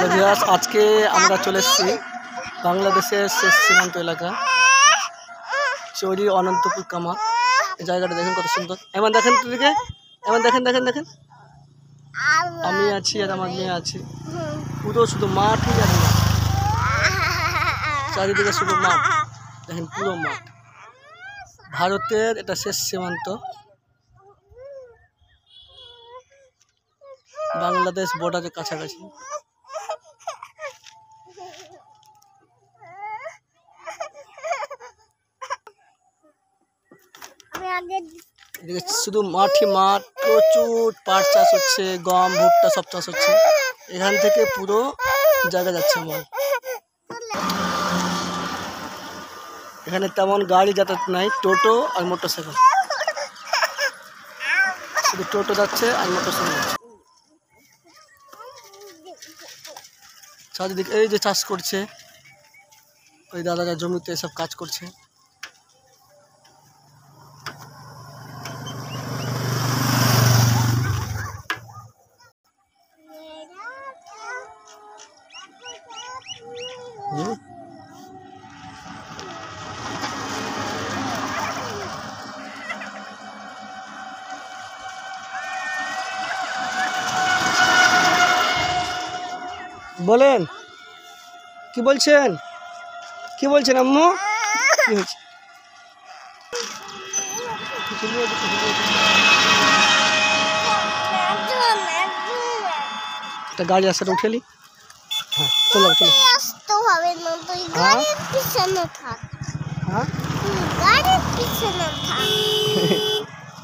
Hello viewers, আজকে আমরা চলে এসেছি বাংলাদেশের শেষ সীমান্ত এলাকা চৌরি অনন্তপুর কামার। এই জায়গাটা দেখেন কত সুন্দর। এমন দেখেন তুদিকে, এমন দেখেন দেখেন দেখেন আমি আছি আর আমার মেয়ে আছি, পুরো শুধু মাঠই আর মাঠ, চারিদিকে শুধু মাঠ। দেখেন পুরো মাঠ। ভারতের এটা শেষ সীমান্ত, বাংলাদেশ বর্ডারের কাছাকাছি। এদিকে শুধু মাঠই মাঠ, প্রচুর পাট চাষ হচ্ছে, গম ভুট্টা সব চাষ হচ্ছে। এখান থেকে পুরো জায়গা যাচ্ছে আমার। এখানে তেমন গাড়ি যাতায়াত নাই, টোটো আর মোটরসাইকেল, শুধু টোটো যাচ্ছে আর মোটরসাইকেল যাচ্ছে। চারিদিকে এই যে চাষ করছে, ওই দাদারা জমিতে সব কাজ করছে। বলেন কি বলছেন, কি বলছেন আম্মু, কি হয়েছে? একটা গাড়ি আসলে উঠেলি, হ্যাঁ চলো চলো।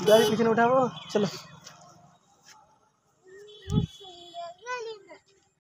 গাড়ির পিছনে উঠাবো, চলো।